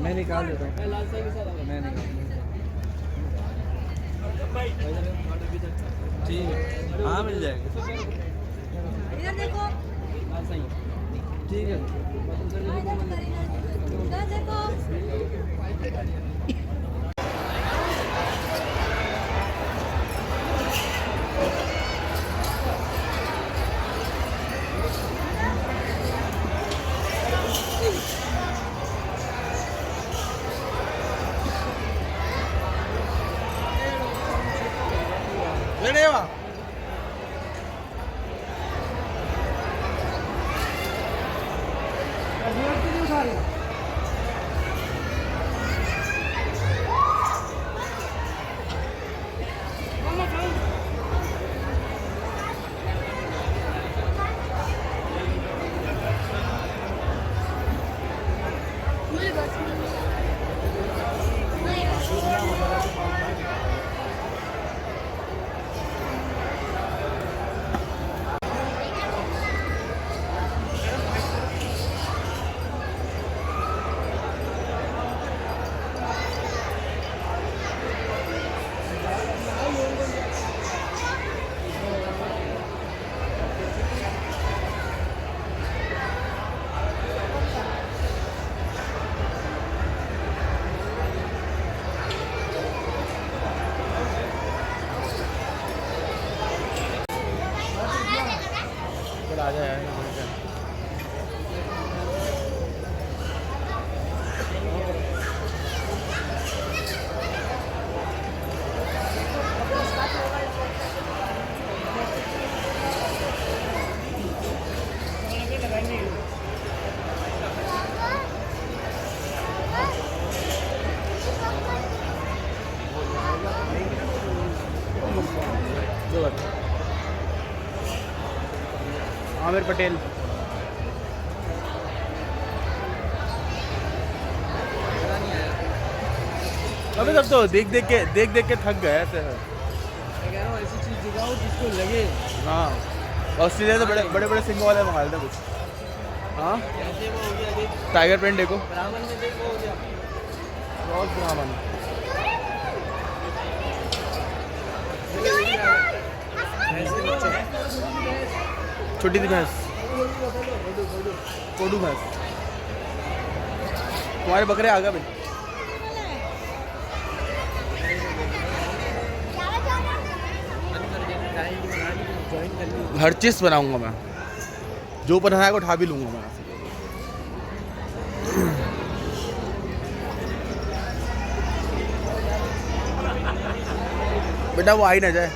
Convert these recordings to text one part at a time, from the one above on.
मैं निकाल देता हूँ। मैं निकाल ठीक है, हाँ मिल जाएगा। इधर देखो, ठीक है, इधर देखो। आ जाए। आमिर पटेल। अबे तब तो देख देख के थक गए ऐसे है। ऐसी चीज दिखाओ जिसको लगे। हाँ, ऑस्ट्रेलिया तो बड़े बड़े बड़े सिंगों वाले मंगा लेते कुछ। हाँ, जैसे वो हो गया देख, टाइगर प्रिंट देखो, ब्राह्मण में देख वो हो गया। क्रॉस ब्राह्मण, छोटी सी भैंस, कोडू भैंस। तुम्हारे बकरे आ गए भाई। हर चीज़ बनाऊंगा मैं, जो बनाया है उठा भी लूंगा मैं। बेटा वो आ ही ना जाए।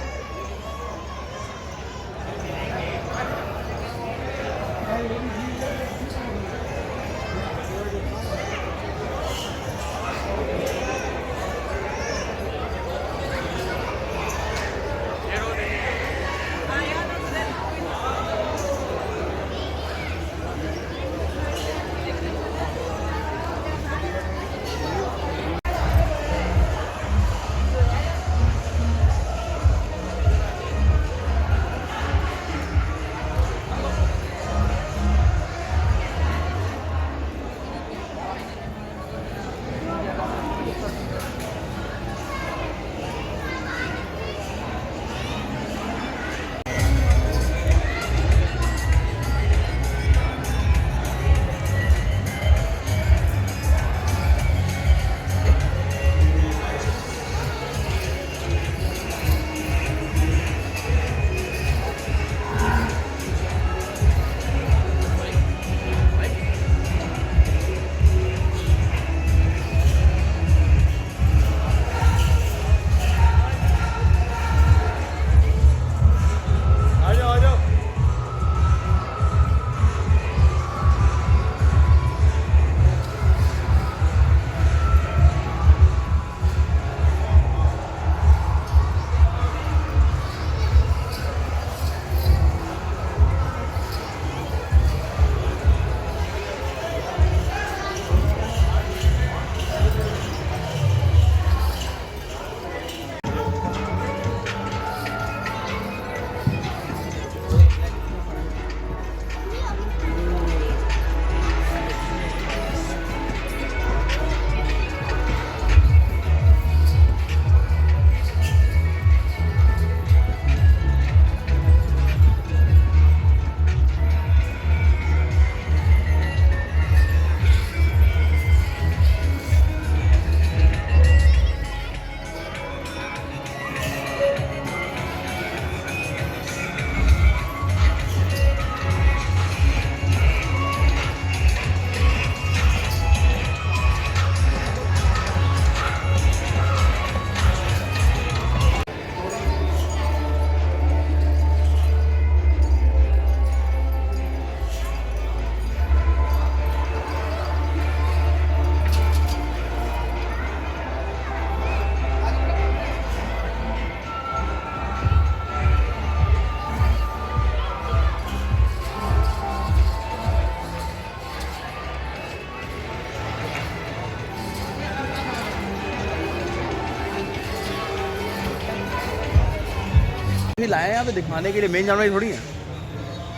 काफ़ी लाए हैं यहाँ पे दिखाने के लिए, मेन जानवर थोड़ी है,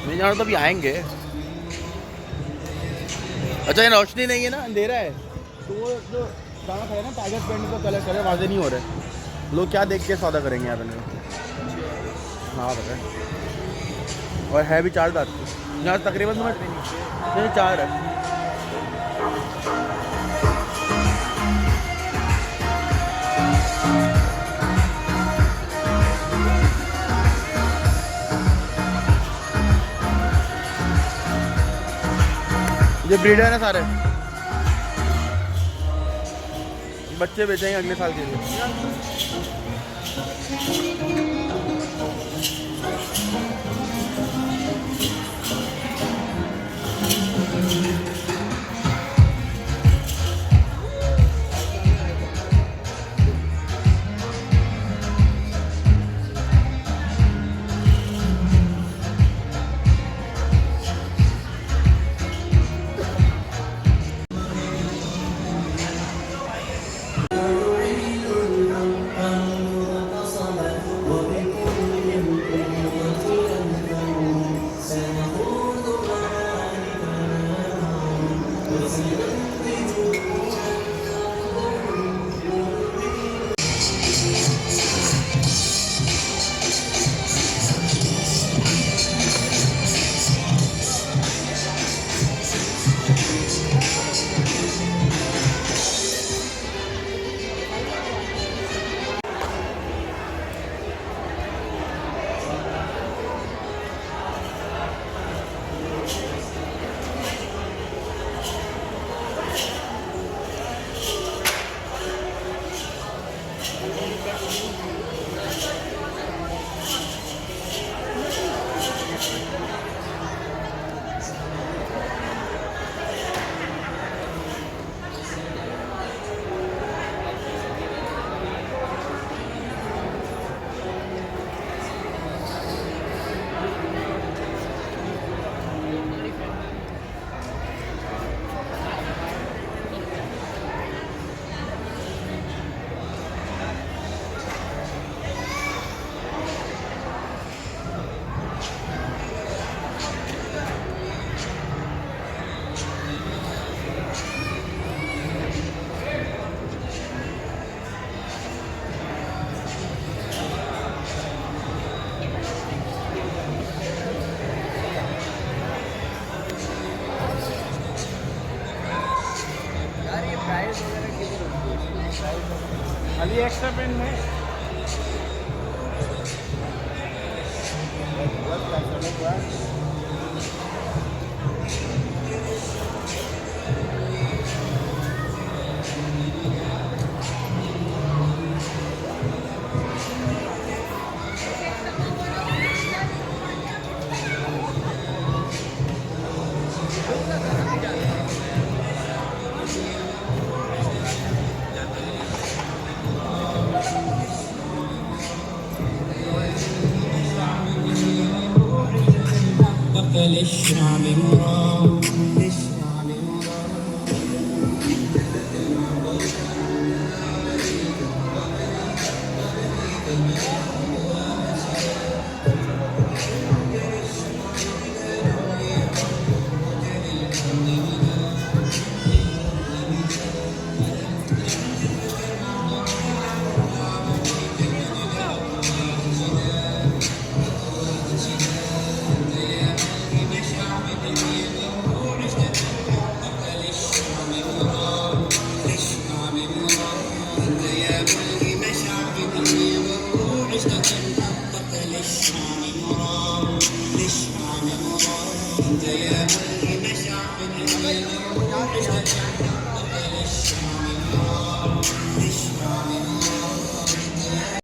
मेन जानवर तो अभी आएंगे। अच्छा ये रोशनी नहीं है ना, अंधेरा है, तो वो जो दाना खाए ना टाइगर पेंट का कलर कलर वाजे नहीं हो रहे, लोग क्या देख के सौदा करेंगे यहाँ पे। हाँ बताए, और है भी 4 दांत की यहाँ तकरीबन तुम्हें 4 है। ये ब्रीडर है सारे, बच्चे बेचेंगे अगले साल के लिए। खाली एक्स्ट्रा पेन में للشعب مرام للشعب مرام